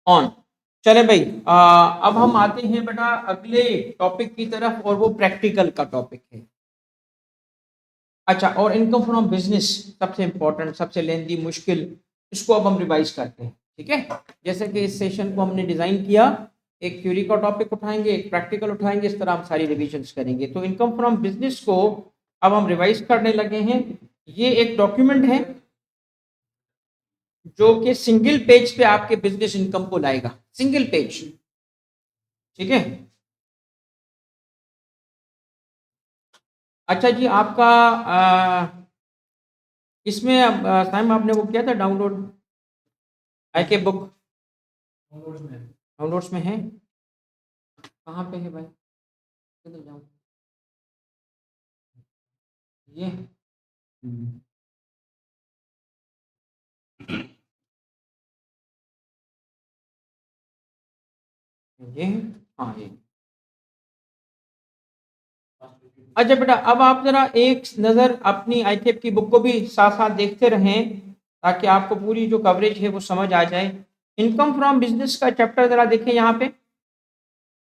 On. चले भाई, अब हम आते हैं बेटा अगले टॉपिक की तरफ, और वो प्रैक्टिकल का टॉपिक है। अच्छा, और इनकम फ्रॉम बिजनेस सबसे इंपॉर्टेंट, सबसे लेंदी, मुश्किल, इसको अब हम रिवाइज करते हैं। ठीक है, जैसे कि इस सेशन को हमने डिजाइन किया, एक थ्योरी का टॉपिक उठाएंगे, एक प्रैक्टिकल उठाएंगे, इस तरह हम सारी रिविजन्स करेंगे। तो इनकम फ्रॉम बिजनेस को अब हम रिवाइज करने लगे हैं। ये एक डॉक्यूमेंट है जो कि सिंगल पेज पे आपके बिजनेस इनकम को लाएगा, सिंगल पेज। ठीक है। अच्छा जी, आपका इसमें अब टाइम आपने वो किया था डाउनलोड, आई के बुक डाउनलोड्स में है? कहाँ पे है भाई, किधर जाऊँ? ये ये है? हाँ, ये। अच्छा बेटा, अब आप जरा एक नज़र अपनी आईकेप की बुक को भी साथ साथ देखते रहें, ताकि आपको पूरी जो कवरेज है वो समझ आ जाए। इनकम फ्रॉम बिजनेस का चैप्टर जरा देखें यहाँ पे।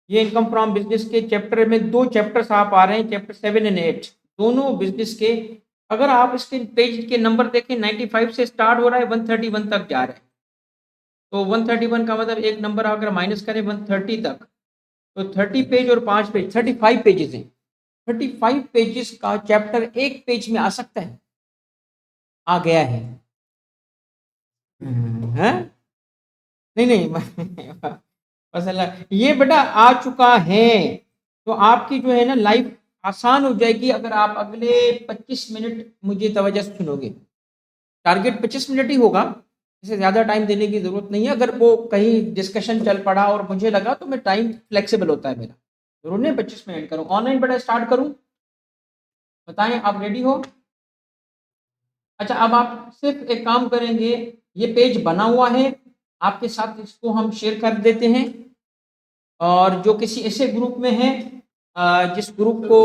ये इनकम फ्रॉम बिजनेस के चैप्टर में दो चैप्टर्स आप आ रहे हैं, चैप्टर 7 और 8, दोनों बिजनेस के। अगर आप इसके पेज के नंबर देखें, 95 से स्टार्ट हो रहा है, 131 तक जा रहा है। तो 131 का मतलब एक नंबर अगर माइनस करें 130 तक, तो 30 पेज और 5 पेज, 35 पेजेस हैं। 35 पेजेस का चैप्टर एक पेज में आ सकता है, आ गया है। हैं? नहीं नहीं मसला ये बेटा आ चुका है। तो आपकी जो है ना लाइफ आसान हो जाएगी, अगर आप अगले 25 मिनट मुझे तवज्जो से सुनोगे। टारगेट 25 मिनट ही होगा, इसे ज़्यादा टाइम देने की ज़रूरत नहीं है। अगर वो कहीं डिस्कशन चल पड़ा और मुझे लगा, तो मैं टाइम फ्लेक्सिबल होता है मेरा, जरूर नहीं 25 मिनट करूँ। ऑनलाइन बेटा स्टार्ट करूँ? बताएं, आप रेडी हो? अच्छा, अब आप सिर्फ एक काम करेंगे, ये पेज बना हुआ है, आपके साथ इसको हम शेयर कर देते हैं। और जो किसी ऐसे ग्रुप में है, जिस ग्रुप को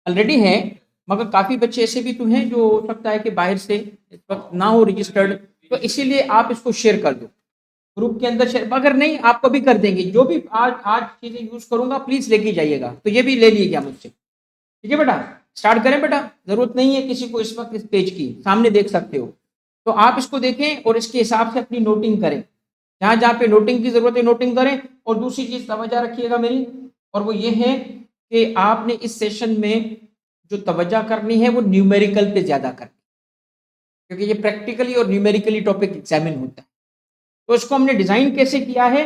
ऑलरेडी है, मगर काफ़ी बच्चे ऐसे भी तो हैं जो हो सकता है कि बाहर से इस वक्त ना हो रजिस्टर्ड, तो इसीलिए आप इसको शेयर कर दो ग्रुप के अंदर। शेयर अगर नहीं, आपको भी कर देंगे। जो भी आज आज चीज़ें यूज़ करूंगा प्लीज़ लेके जाइएगा। तो ये भी ले लीजिएगा मुझसे। ठीक है बेटा, स्टार्ट करें बेटा? जरूरत नहीं है किसी को इस वक्त इस पेज की, सामने देख सकते हो। तो आप इसको देखें और इसके हिसाब से अपनी नोटिंग करें, जहां जहां पे नोटिंग की जरूरत है नोटिंग करें। और दूसरी चीज तवज्जो रखिएगा मेरी, और वो ये है कि आपने इस सेशन में जो तवज्जो करनी है वो न्यूमेरिकल पे ज्यादा करनी, क्योंकि ये प्रैक्टिकली और न्यूमेरिकली टॉपिक एग्जामिन होता है। तो इसको हमने डिजाइन कैसे किया है,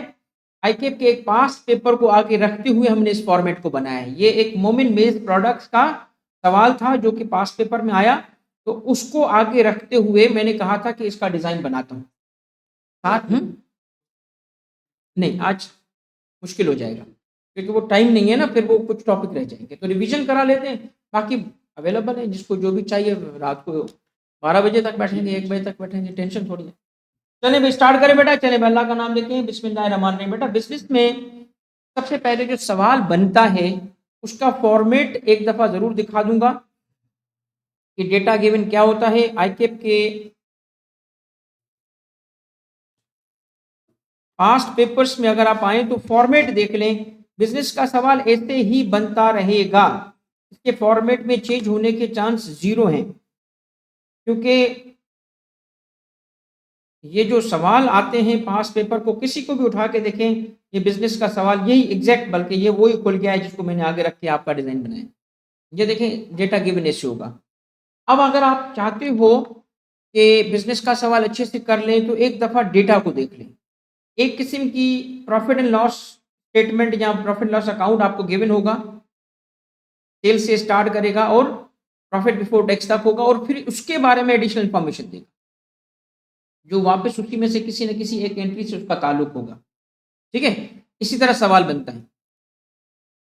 आईकेप के एक पास पेपर को आगे रखते हुए हमने इस फॉर्मेट को बनाया है। ये एक मोमिन मेज प्रोडक्ट्स का सवाल था जो कि पास पेपर में आया, तो उसको आगे रखते हुए मैंने कहा था कि इसका डिजाइन बनाता हूँ साथ। नहीं, आज मुश्किल हो जाएगा, क्योंकि वो टाइम नहीं है ना, फिर वो कुछ टॉपिक रह जाएंगे। तो रिवीजन करा लेते हैं, बाकी अवेलेबल है, जिसको जो भी चाहिए रात को 12 बजे तक बैठेंगे, 1 बजे तक बैठेंगे, टेंशन थोड़ी है। चले भाई स्टार्ट करें बेटा, चले भाई, अल्लाह का नाम लेते हैं, बिस्मिल्लाहिर्रहमानिर्रहीम। बेटा बिजनेस में सबसे पहले जो सवाल बनता है उसका फॉर्मेट एक दफा जरूर दिखा दूंगा कि डेटा गिवन क्या होता है। आईकेप के पास्ट पेपर्स में अगर आप आए तो फॉर्मेट देख लें, बिजनेस का सवाल ऐसे ही बनता रहेगा, इसके फॉर्मेट में चेंज होने के चांस जीरो हैं। क्योंकि ये जो सवाल आते हैं पास पेपर को किसी को भी उठा के देखें, ये बिजनेस का सवाल यही एग्जैक्ट, बल्कि ये वही खुल गया है जिसको मैंने आगे रख के आपका डिजाइन बनाया। ये देखें, डेटा गिवन ऐसे होगा। अब अगर आप चाहते हो कि बिजनेस का सवाल अच्छे से कर लें, तो एक दफा डेटा को देख लें। एक किस्म की प्रॉफिट एंड लॉस स्टेटमेंट या प्रॉफिट लॉस अकाउंट आपको गिवन होगा, सेल से स्टार्ट करेगा और प्रॉफिट बिफोर टैक्स तक होगा, और फिर उसके बारे में एडिशनल इंफॉर्मेशन देगा, जो वापस उसी में से किसी न किसी एक एंट्री से उसका ताल्लुक होगा। ठीक है, इसी तरह सवाल बनता है।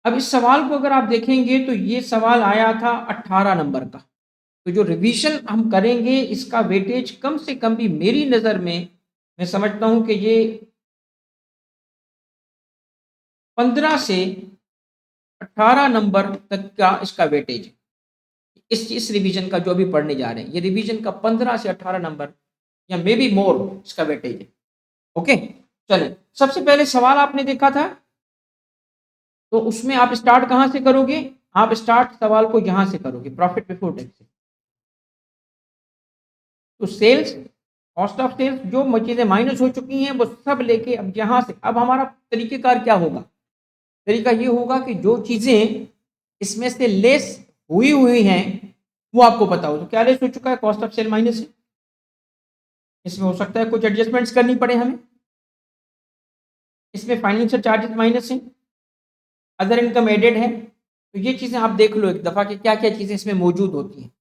अब इस सवाल को अगर आप देखेंगे तो ये सवाल आया था 18 नंबर का। तो जो रिवीजन हम करेंगे इसका वेटेज कम से कम भी मेरी नज़र में, मैं समझता हूं कि ये 15 से 18 नंबर तक का इसका वेटेज है। इस रिवीजन का जो भी पढ़ने जा रहे हैं, ये रिवीजन का 15 से 18 नंबर या मे बी मोर इसका वेटेज है। ओके, चले सबसे पहले सवाल आपने देखा था, तो उसमें आप स्टार्ट कहां से करोगे? आप स्टार्ट सवाल को यहां से करोगे, प्रॉफिट बिफोर टैक्स से। तो सेल्स, कॉस्ट ऑफ सेल्स, जो चीजें माइनस हो चुकी हैं वो सब लेके अब यहां से, अब हमारा तरीकेकार क्या होगा? तरीका ये होगा कि जो चीजें इसमें से लेस हुई हैं वो आपको पता हो। तो क्या लेस हो चुका है? कॉस्ट ऑफ सेल माइनस है। इसमें हो सकता है कुछ एडजस्टमेंट्स करनी पड़े हमें। इसमें फाइनेंशियल चार्जेस माइनस है, अदर इनकम एडेड है। तो ये चीजें आप देख लो एक दफा कि क्या क्या चीजें इसमें मौजूद होती हैं।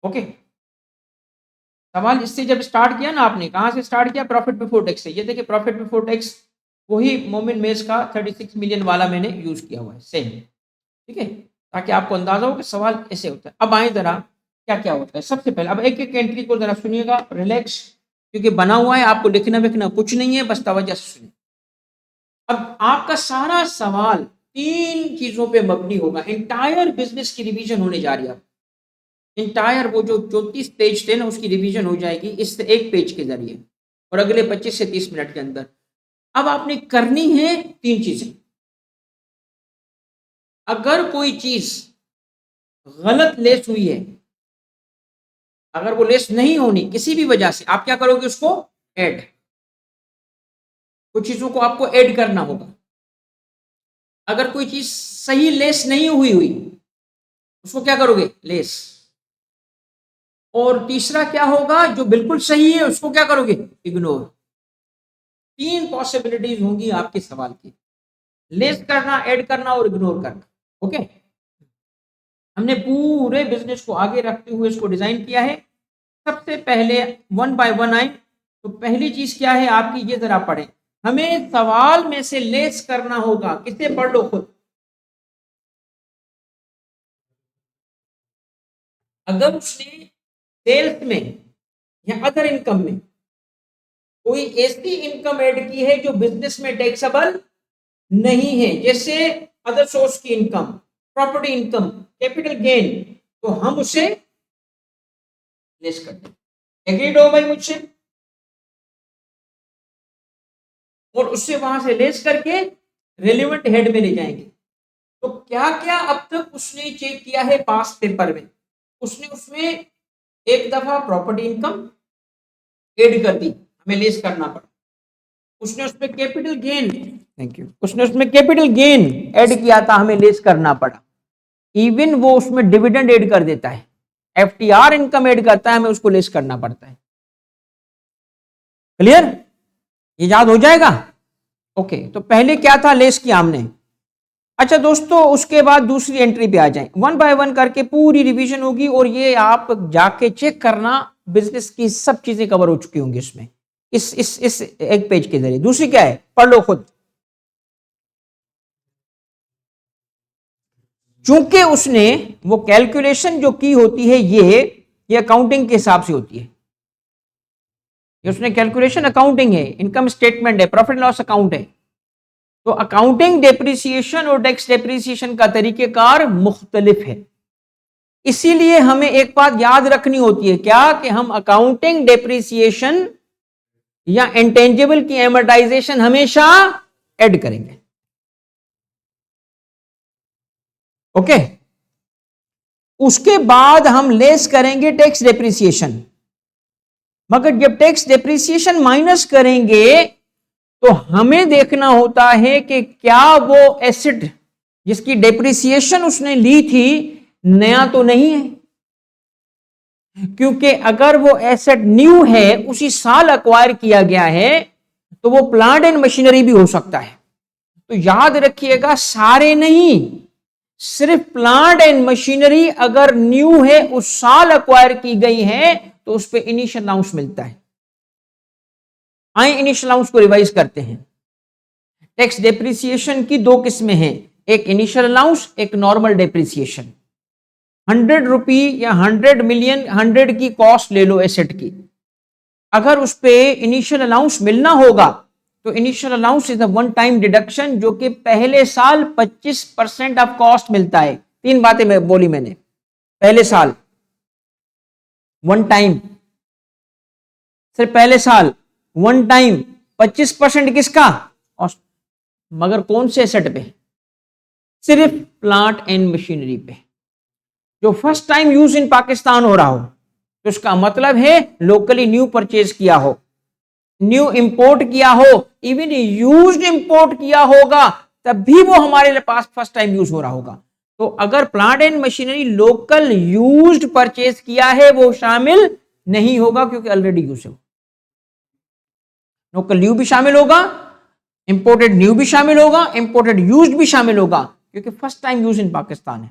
ओके, सवाल इससे जब स्टार्ट किया ना आपने, कहाँ से स्टार्ट किया? प्रॉफिट बिफोर टैक्स से। ये देखिए प्रॉफिट बिफोर टैक्स वही मोमिन मेस का 36 मिलियन वाला मैंने यूज किया हुआ है, सेम। ठीक है, ताकि आपको अंदाजा हो कि सवाल ऐसे होता है। अब आए जरा क्या क्या होता है। सबसे पहले अब एक एक एंट्री को जरा सुनिएगा, रिलैक्स, क्योंकि बना हुआ है, आपको लिखना विखना कुछ नहीं है, बस तवज्जो से सुनिए। अब आपका सारा सवाल 3 चीजों पे मबनी होगा। इंटायर बिजनेस की रिवीजन होने जा रही है। इंटायर वो जो 34 पेज थे ना, उसकी रिवीजन हो जाएगी इस एक पेज के जरिए, और अगले 25 से 30 मिनट के अंदर। अब आपने करनी है 3 चीजें। अगर कोई चीज गलत लेस हुई है, अगर वो लेस नहीं होनी किसी भी वजह से, आप क्या करोगे? उसको ऐड, कुछ चीजों को आपको ऐड करना होगा। अगर कोई चीज सही लेस नहीं हुई उसको क्या करोगे? लेस। और तीसरा क्या होगा? जो बिल्कुल सही है उसको क्या करोगे? इग्नोर। 3 पॉसिबिलिटीज होंगी आपके सवाल की, लेस करना, ऐड करना और इग्नोर करना। ओके, हमने पूरे बिजनेस को आगे रखते हुए इसको डिजाइन किया है। सबसे पहले 1 बाय 1 आए। तो पहली चीज क्या है आपकी, ये जरा पढ़े। हमें सवाल में से लेस करना होगा। किसे? पढ़ लो खुद। अगर उसने सेल्स में या अदर इनकम में कोई ऐसी इनकम ऐड की है जो बिजनेस में टैक्सेबल नहीं है, जैसे अदर सोर्स की income, property income, capital gain, तो हम उसे लेस करते हैं। एग्रीड हो भाई मुझसे? और उससे वहां से लेस करके रेलिवेंट हेड में ले जाएंगे। तो क्या क्या अब तक उसने चेक किया है पास पेपर में? उसने उसमें एक दफा प्रॉपर्टी इनकम ऐड कर दी, हमें लेस करना पड़ा। उसने उसमें कैपिटल गेन, थैंक यू, उसने उसमें कैपिटल गेन ऐड किया था, हमें लेस करना पड़ा। इवन वो उसमें डिविडेंड ऐड कर देता है, एफटीआर इनकम ऐड करता है, हमें उसको लेस करना पड़ता है। क्लियर? ये याद हो जाएगा? ओके, तो पहले क्या था? लेस किया हमने। अच्छा दोस्तों, उसके बाद दूसरी एंट्री पे आ जाएं। 1 बाय 1 करके पूरी रिवीजन होगी, और ये आप जाके चेक करना, बिजनेस की सब चीजें कवर हो चुकी होंगी इसमें, इस एक पेज के जरिए। दूसरी क्या है? पढ़ लो खुद। चूंकि उसने वो कैलकुलेशन जो की होती है, ये अकाउंटिंग के हिसाब से होती है। ये उसने कैलकुलेशन अकाउंटिंग है, इनकम स्टेटमेंट है, प्रॉफिट लॉस अकाउंट है। तो अकाउंटिंग डेप्रिसिएशन और टैक्स डेप्रिसिएशन का तरीकेकार मुख्तलिफ है। इसीलिए हमें एक बात याद रखनी होती है, क्या? कि हम अकाउंटिंग डेप्रिसिएशन या इंटेंजिबल की एमोर्टाइजेशन हमेशा ऐड करेंगे। ओके, उसके बाद हम लेस करेंगे टैक्स डेप्रिसिएशन। मगर जब टैक्स डेप्रिसिएशन माइनस करेंगे तो हमें देखना होता है कि क्या वो एसेट जिसकी डेप्रिसिएशन उसने ली थी नया तो नहीं है। क्योंकि अगर वो एसेट न्यू है, उसी साल अक्वायर किया गया है, तो वो प्लांट एंड मशीनरी भी हो सकता है। तो याद रखिएगा, सारे नहीं, सिर्फ प्लांट एंड मशीनरी अगर न्यू है, उस साल अक्वायर की गई है, तो उस पर इनिशियल अलाउंस मिलता है। आइए इनिशियल अलाउंस को रिवाइज करते हैं। टैक्स डेप्रिसिएशन की 2 किस्में हैं, एक इनिशियल अलाउंस, एक नॉर्मल डेप्रिसिएशन। 100 रुपी या 100 मिलियन, 100 की कॉस्ट ले लो एसेट की, अगर उस पे इनिशियल अलाउंस मिलना होगा तो initial allowance is a one time deduction, जो कि पहले साल 25% ऑफ कॉस्ट मिलता है। 3 बातें मैं बोली मैंने। पहले साल वन टाइम, सिर्फ पहले साल वन टाइम 25% किसका? कॉस्ट। मगर कौन से एसेट पे? सिर्फ प्लांट एंड मशीनरी पे, जो first time use in Pakistan हो रहा हो। तो इसका मतलब है लोकली न्यू परचेज किया हो, न्यू इंपोर्ट किया हो, इवन यूज्ड इंपोर्ट किया होगा, तब भी वो हमारे पास फर्स्ट टाइम यूज हो रहा होगा। तो अगर plant and machinery local used purchase किया है वो शामिल नहीं होगा, क्योंकि ऑलरेडी यूज है। लोकल न्यू भी शामिल होगा, इंपोर्टेड न्यू भी शामिल होगा, इंपोर्टेड यूज्ड भी शामिल होगा, क्योंकि first time use in Pakistan है।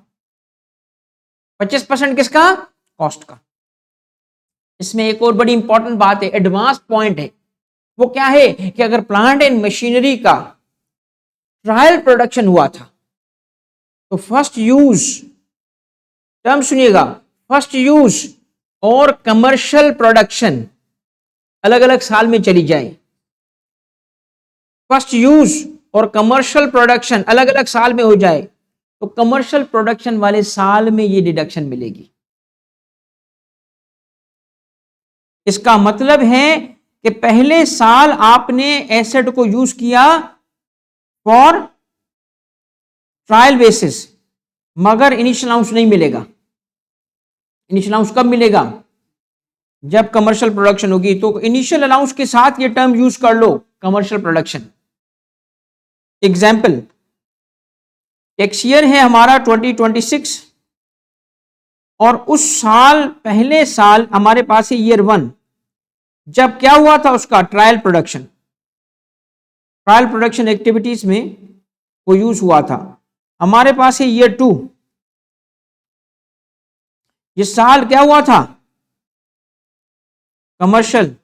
25% किसका? कॉस्ट का। इसमें एक और बड़ी इंपॉर्टेंट बात है, एडवांस पॉइंट है। वो क्या है कि अगर प्लांट एंड मशीनरी का ट्रायल प्रोडक्शन हुआ था तो फर्स्ट यूज, टर्म सुनिएगा, फर्स्ट यूज और कमर्शियल प्रोडक्शन अलग अलग साल में चली जाए। फर्स्ट यूज और कमर्शियल प्रोडक्शन अलग अलग साल में हो जाए तो कमर्शियल प्रोडक्शन वाले साल में ये डिडक्शन मिलेगी। इसका मतलब है कि पहले साल आपने एसेट को यूज किया फॉर ट्रायल बेसिस, मगर इनिशियल अलाउंस नहीं मिलेगा। इनिशियल अलाउंस कब मिलेगा? जब कमर्शियल प्रोडक्शन होगी। तो इनिशियल अलाउंस के साथ ये टर्म यूज कर लो, commercial production. Example, tax year है हमारा 2026 और उस साल पहले साल हमारे पास है ईयर 1, जब क्या हुआ था उसका trial production. Trial production activities में वो यूज हुआ था। हमारे पास है ईयर 2, ये साल क्या हुआ था? कमर्शियल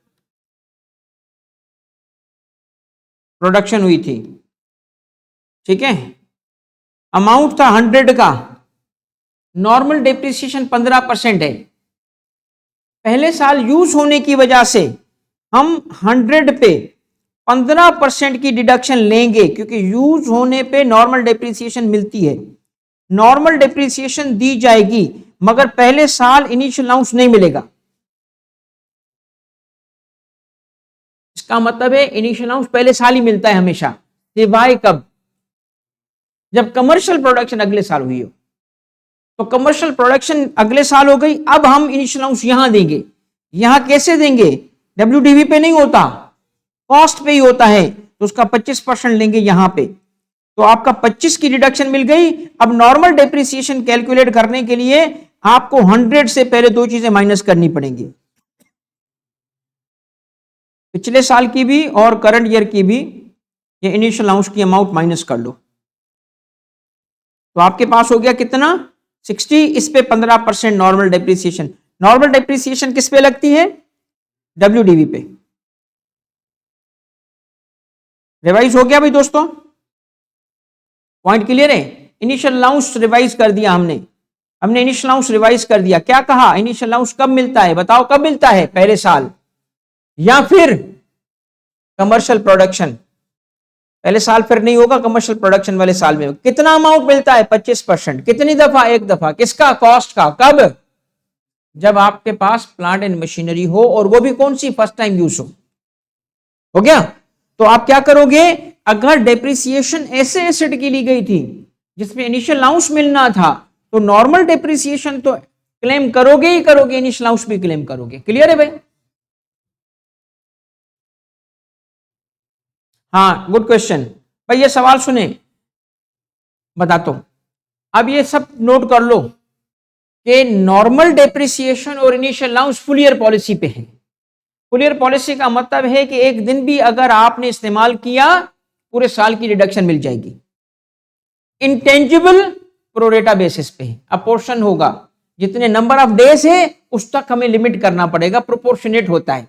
प्रोडक्शन हुई थी, ठीक है। अमाउंट था 100 का, नॉर्मल डेप्रिसिएशन 15% है। पहले साल यूज होने की वजह से हम 100 पे 15% की डिडक्शन लेंगे, क्योंकि यूज होने पे नॉर्मल डेप्रिसिएशन मिलती है। नॉर्मल डेप्रिसिएशन दी जाएगी, मगर पहले साल इनिशियल अलाउंस नहीं मिलेगा। इसका मतलब है इनिशियल अलाउंस पहले साल ही मिलता है हमेशा, सिवाय कब? जब कमर्शियल प्रोडक्शन अगले साल हुई हो। तो कमर्शियल प्रोडक्शन अगले साल हो गई, अब हम इनिशियल अलाउंस यहां देंगे। यहां कैसे देंगे? डब्ल्यूडीवी पे नहीं होता, कॉस्ट पे ही होता है। तो उसका 25% लेंगे यहां पे, तो आपका 25 की डिडक्शन मिल गई। अब नॉर्मल डेप्रिसिएशन कैलकुलेट करने के लिए आपको 100 से पहले दो चीजें माइनस करनी पड़ेंगी, पिछले साल की भी और करंट ईयर की भी। ये इनिशियल अलाउंस की अमाउंट माइनस कर लो, तो आपके पास हो गया कितना? 60। इस पे 15% नॉर्मल डेप्रिसिएशन। नॉर्मल डेप्रिसिएशन किस पे लगती है? डब्ल्यूडीवी पे। रिवाइज हो गया भाई दोस्तों? पॉइंट क्लियर है? इनिशियल अलाउंस रिवाइज कर दिया हमने इनिशियल अलाउंस रिवाइज कर दिया। क्या कहा? इनिशियल अलाउंस कब मिलता है? बताओ कब मिलता है? पहले साल, या फिर कमर्शियल प्रोडक्शन। पहले साल फिर नहीं होगा, कमर्शियल प्रोडक्शन वाले साल में। कितना अमाउंट मिलता है? 25%। कितनी दफा? एक दफा। किसका? कॉस्ट का। कब? जब आपके पास प्लांट एंड मशीनरी हो, और वो भी कौन सी? फर्स्ट टाइम यूज हो गया। तो आप क्या करोगे? अगर डेप्रिसिएशन ऐसे एसेट की ली गई थी जिसमें इनिशियल अलाउंस मिलना था, तो नॉर्मल डेप्रिसिएशन तो क्लेम करोगे ही करोगे, इनिशियल अलाउंस भी क्लेम करोगे। क्लियर है भाई? हाँ, गुड क्वेश्चन भाई। ये सवाल सुने, बताता हूं। अब ये सब नोट कर लो कि नॉर्मल डेप्रिसिएशन और initial allowance full year policy पे है। फुल ईयर पॉलिसी का मतलब है कि एक दिन भी अगर आपने इस्तेमाल किया, पूरे साल की डिडक्शन मिल जाएगी। इंटेंजिबल प्रोरेटा बेसिस पे अपोर्शन होगा, जितने नंबर ऑफ डेज है उस तक हमें लिमिट करना पड़ेगा, प्रोपोर्शनेट होता है।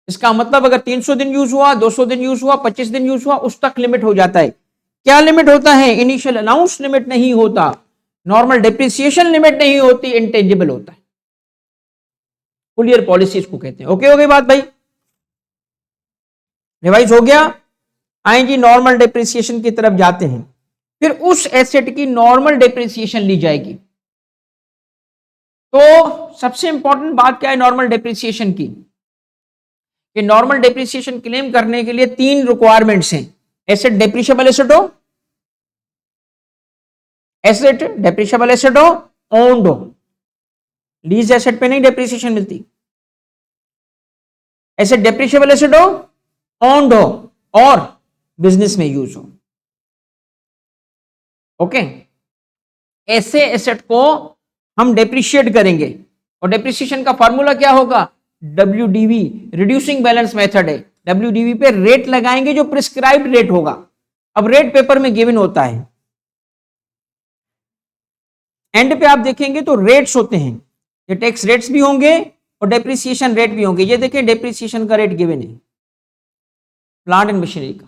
इसका मतलब अगर 300 दिन यूज हुआ, 200 दिन यूज हुआ, 25 दिन यूज हुआ, उस तक लिमिट हो जाता है। क्या लिमिट होता है? इनिशियल अलाउंस लिमिट नहीं होता, नॉर्मल डेप्रिसिएशन लिमिट नहीं होती, इंटेंजिबल होता है। फुल ईयर पॉलिसी इसको कहते हैं। ओके हो गई बात भाई? रिवाइज हो गया? आए जी नॉर्मल डेप्रिसिएशन की तरफ जाते हैं। फिर उस एसेट की नॉर्मल डेप्रिसिएशन ली जाएगी। तो सबसे इंपॉर्टेंट बात क्या है नॉर्मल डेप्रिसिएशन की? कि नॉर्मल डेप्रिसिएशन क्लेम करने के लिए 3 रिक्वायरमेंट्स हैं। एसेट डेप्रिशिएबल एसेट हो, एसेट डेप्रिशिएबल एसेट हो, ओन्ड हो। लीज एसेट पे नहीं डेप्रिसिएशन मिलती। एसेट डेप्रिशिएबल एसेट हो, ओन्ड हो और बिजनेस में यूज हो। ओके, ऐसे एसेट को हम डेप्रिशिएट करेंगे और डेप्रिसिएशन का फॉर्मूला क्या होगा? WDV, रिड्यूसिंग बैलेंस मेथड है। WDV पे रेट लगाएंगे जो प्रिस्क्राइब्ड रेट होगा। अब रेट पेपर में गिवन होता है, एंड पे आप देखेंगे तो रेट्स होते हैं, ये टैक्स रेट्स भी होंगे और डेप्रिसिएशन रेट भी होंगे। ये देखें डेप्रिसिएशन का रेट गिवन है प्लांट एंड मशीनरी का,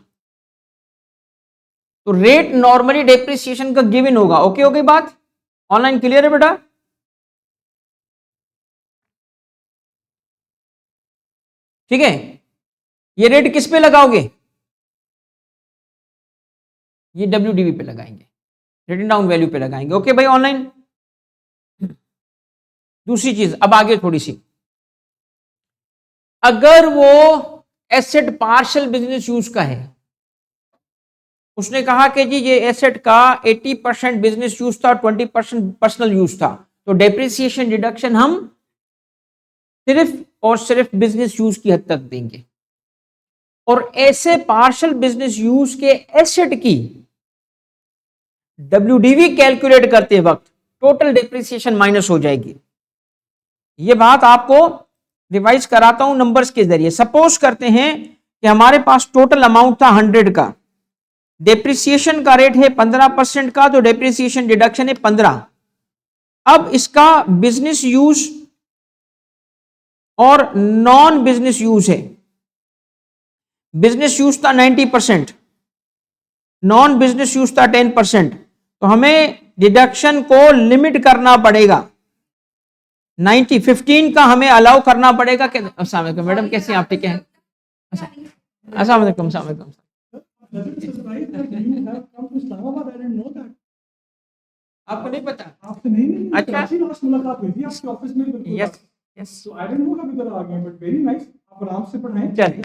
तो रेट नॉर्मली डेप्रिसिएशन का गिवन होगा। ओके हो गई बात? ऑनलाइन क्लियर है बेटा? ठीक है, ये रेट किस पे लगाओगे? ये WDV पे लगाएंगे, रिटन डाउन वैल्यू पे लगाएंगे। ओके भाई ऑनलाइन? दूसरी चीज अब आगे थोड़ी सी, अगर वो एसेट पार्शियल बिजनेस यूज का है, उसने कहा कि जी ये एसेट का 80% बिजनेस यूज था और 20% पर्सनल यूज था, तो डेप्रिसिएशन डिडक्शन हम सिर्फ और सिर्फ बिजनेस यूज की हद तक देंगे। और ऐसे पार्शियल बिजनेस यूज के एसेट की WDV कैलकुलेट करते वक्त टोटल डेप्रिसिएशन माइनस हो जाएगी। ये बात आपको रिवाइज कराता हूं नंबर्स के जरिए। सपोज करते हैं कि हमारे पास टोटल अमाउंट था 100 का, डेप्रिसिएशन का रेट है 15% का, तो डेप्रिसिएशन डिडक्शन है 15। अब इसका बिजनेस यूज और नॉन बिजनेस यूज है। बिजनेस यूज था 90%, नॉन बिजनेस यूज था 10%, तो हमें डिडक्शन को लिमिट करना पड़ेगा। 15 का हमें अलाउ करना पड़ेगा। अस्सलाम वालेकुम मैडम, कैसे आप? ठीक है, अस्सलाम वालेकुम। आपको नहीं पता? आपसे नहीं, अच्छा, लास्ट मुलाकात हुई थी आपके ऑफिस में। यस यस, तो आई डोंट नो कब इधर आ गए, बट वेरी नाइस, आप आराम से पढ़ाएं। चलिए,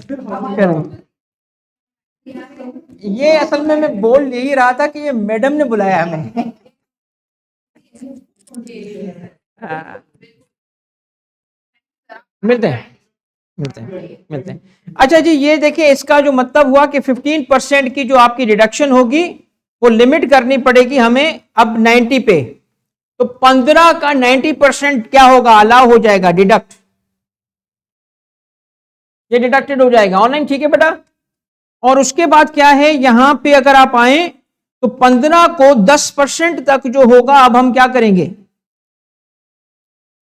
ये असल में मैं बोल यही रहा था कि ये मैडम ने बुलाया हमें। मिलते हैं। अच्छा जी, ये देखिए इसका जो मतलब हुआ कि 15% की जो आपकी डिडक्शन होगी वो लिमिट करनी पड़ेगी हमें अब 90 पे। तो 15 का 90% क्या होगा? अलाउ हो जाएगा, डिडक्ट, ये डिडक्टेड हो जाएगा। ऑनलाइन ठीक है बेटा? और उसके बाद क्या है, यहां पे अगर आप आए तो 15 को 10% तक जो होगा, अब हम क्या करेंगे?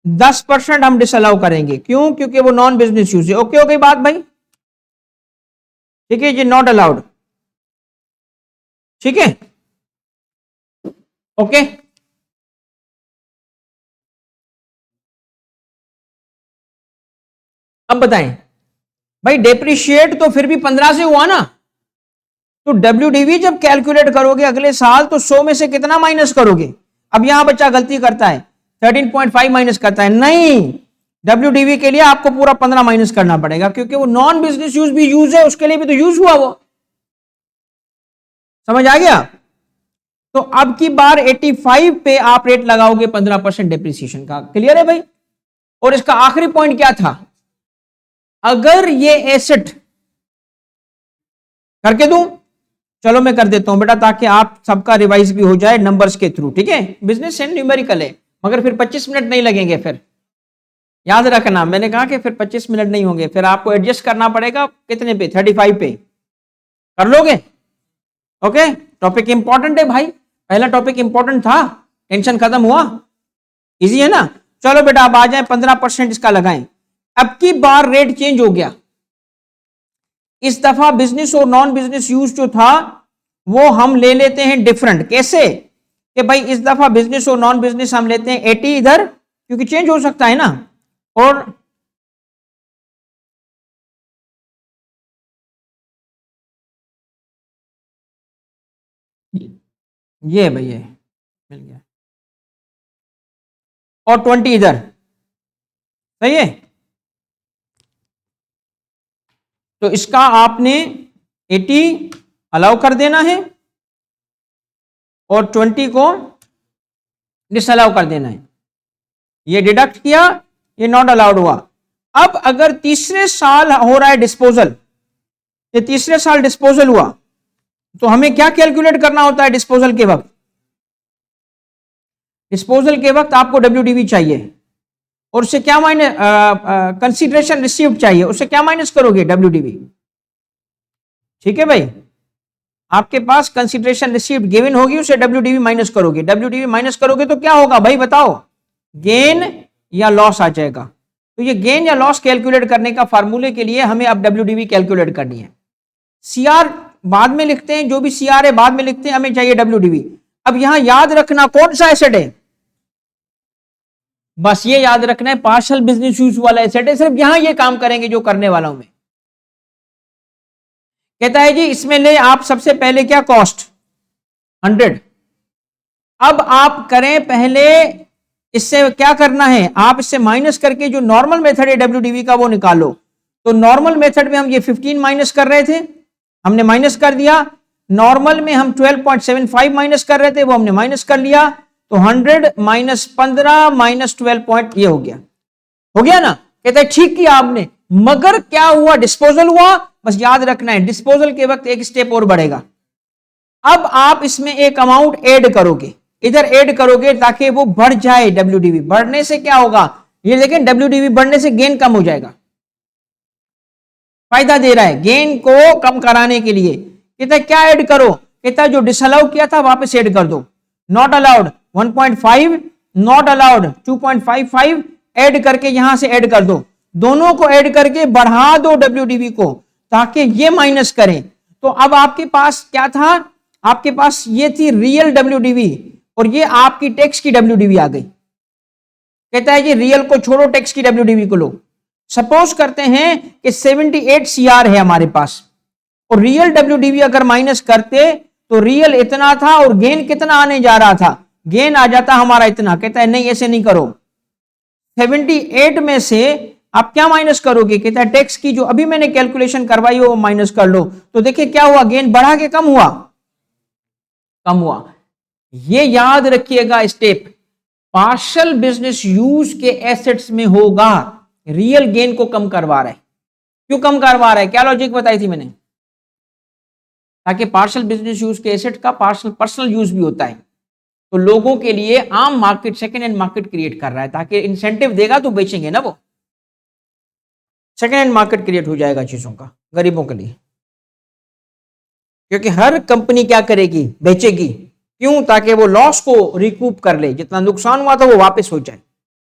10% हम डिसअलाउ करेंगे। क्यों? क्योंकि वो नॉन बिजनेस यूज है। ओके हो गई बात भाई? ठीक है जी, नॉट अलाउड। ठीक है, ओके। अब बताएं भाई, डेप्रिशिएट तो फिर भी 15 से हुआ ना, तो WDV जब कैलकुलेट करोगे अगले साल तो 100 में से कितना माइनस करोगे? अब यहां बच्चा गलती करता है, 13.5 माइनस करता है। नहीं, WDV के लिए आपको पूरा 15 माइनस करना पड़ेगा, क्योंकि वो नॉन बिजनेस यूज भी यूज है, उसके लिए भी तो यूज हुआ वो। समझ आ गया? तो अब की बार 85 पे आप रेट लगाओगे 15% डेप्रिसिएशन का। क्लियर है भाई? और इसका आखिरी पॉइंट क्या था? अगर ये एसेट करके दूं, चलो मैं कर देता हूं बेटा, ताकि आप सबका रिवाइज भी हो जाए नंबर्स के थ्रू। ठीक है, बिजनेस एंड न्यूमेरिकल है, मगर फिर 25 मिनट नहीं लगेंगे। फिर याद रखना, मैंने कहा कि फिर 25 मिनट नहीं होंगे, फिर आपको एडजस्ट करना पड़ेगा। कितने पे? 35 पे कर लोगे? ओके, टॉपिक इंपॉर्टेंट है भाई, पहला टॉपिक इंपॉर्टेंट था, टेंशन खत्म हुआ, इजी है ना? चलो बेटा अब आ जाए, 15% इसका लगाएं। अब की बार रेट चेंज हो गया। इस दफा बिजनेस और नॉन बिजनेस यूज जो था वो हम ले लेते हैं डिफरेंट। कैसे? कि भाई इस दफा बिजनेस और नॉन बिजनेस हम लेते हैं 80 इधर, क्योंकि चेंज हो सकता है ना। और ये भाई ये मिल गया, और 20 इधर, सही है। तो इसका आपने 80 अलाउ कर देना है और 20 को डिसअलाउ कर देना है। ये डिडक्ट किया, ये नॉट अलाउड हुआ। अब अगर तीसरे साल हो रहा है डिस्पोजल, ये तीसरे साल डिस्पोजल हुआ, तो हमें क्या कैलकुलेट करना होता है डिस्पोजल के वक्त? डिस्पोजल के वक्त आपको WDV चाहिए और उससे क्या माइनस, कंसीडरेशन रिसीव्ड चाहिए, उससे क्या माइनस करोगे? WDV। ठीक है भाई, आपके पास कंसीडरेशन रिसीव्ड गिवन होगी, उसे WDV माइनस करोगे। WDV माइनस करोगे तो क्या होगा भाई बताओ? गेन या लॉस आ जाएगा। तो ये गेन या लॉस कैलकुलेट करने का फार्मूले के लिए हमें अब WDV कैलकुलेट करनी है। CR बाद में लिखते हैं, जो भी CR है बाद में लिखते हैं, हमें चाहिए WDV। अब यहां याद रखना कौन सा एसेट है, बस ये याद रखना है पार्शियल बिजनेस यूज वाला एसेट है। सिर्फ यहां ये काम करेंगे जो करने वाला हूं मैं। कहता है जी इसमें ले आप सबसे पहले क्या कॉस्ट 100। अब आप करें पहले, इससे क्या करना है, आप इससे माइनस करके जो नॉर्मल मेथड है WDV का वो निकालो। तो नॉर्मल मेथड में हम ये 15 माइनस कर रहे थे, हमने माइनस कर दिया। नॉर्मल में हम 12.75 माइनस कर रहे थे, वो हमने माइनस कर लिया। तो 100 माइनस 15 माइनस 12 ये हो गया ना। कहता है ठीक किया आपने, मगर क्या हुआ? डिस्पोजल हुआ। बस याद रखना है डिस्पोजल के वक्त एक स्टेप और बढ़ेगा। अब आप इसमें एक अमाउंट ऐड करोगे, इधर ऐड करोगे ताकि वो बढ़ जाए। WDV बढ़ने से क्या होगा? ये देखें, WDV बढ़ने से गेन कम हो जाएगा। फायदा दे रहा है गेन को कम कराने के लिए। कहता है क्या ऐड करो? कहता है जो डिसअलाउ किया था वापस ऐड कर दो। Not allowed 1.5, not allowed 2.55 add करके यहां से ऐड कर दो। दोनों को ऐड करके बढ़ा दो WDV को ताकि ये माइनस करें। तो अब आपके पास क्या था? आपके पास ये थी रियल WDV और ये आपकी टैक्स की WDV आ गई। कहता है कि रियल को छोड़ो, टैक्स की WDV को लो। सपोज करते हैं कि 78 CR है हमारे पास और रियल WDV अगर माइनस करते तो रियल इतना था और गेन कितना आने जा रहा था? गेन आ जाता हमारा इतना। कहता है नहीं ऐसे नहीं करो, 78 में से आप क्या माइनस करोगे? कहता है टैक्स की जो अभी मैंने कैलकुलेशन करवाई हो वो माइनस कर लो। तो देखिए क्या हुआ, गेन बढ़ा के कम हुआ? कम हुआ। ये याद रखिएगा स्टेप, पार्शियल बिजनेस यूज के एसेट्स में होगा, रियल गेन को कम करवा रहा है। क्यों कम करवा रहा है? क्या लॉजिक बताई थी मैंने? ताकि पार्शियल बिजनेस यूज के एसेट का पार्शियल पर्सनल यूज भी होता है, तो लोगों के लिए आम market, second hand market create कर रहा है ताकि इंसेंटिव देगा तो बेचेंगे ना, वो सेकेंड हैंड मार्केट क्रिएट हो जाएगा चीजों का गरीबों के लिए। क्योंकि हर कंपनी क्या करेगी? बेचेगी। क्यों? ताकि वो लॉस को रिकूप कर ले, जितना नुकसान हुआ था वो वापस हो जाए।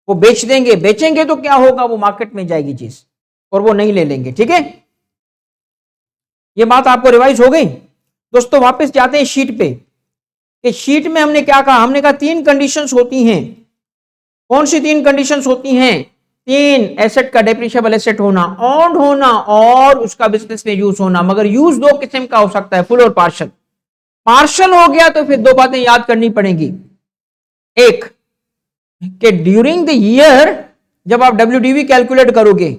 वो बेच देंगे, बेचेंगे तो क्या होगा? वो मार्केट में जाएगी चीज और वो नहीं ले लेंगे। ठीक है, ये बात आपको रिवाइज हो गई दोस्तों। वापस जाते हैं शीट पे कि शीट में हमने क्या कहा? हमने कहा 3 कंडीशंस होती हैं। कौन सी 3 कंडीशंस होती हैं? 3, एसेट का डेप्रिशिएबल एसेट होना, ऑन होना और उसका बिजनेस में यूज होना। मगर यूज 2 किस्म का हो सकता है, फुल और पार्शियल। पार्शियल हो गया तो फिर 2 बातें याद करनी पड़ेगी। एक कि ड्यूरिंग द ईयर जब आप WDV कैलकुलेट करोगे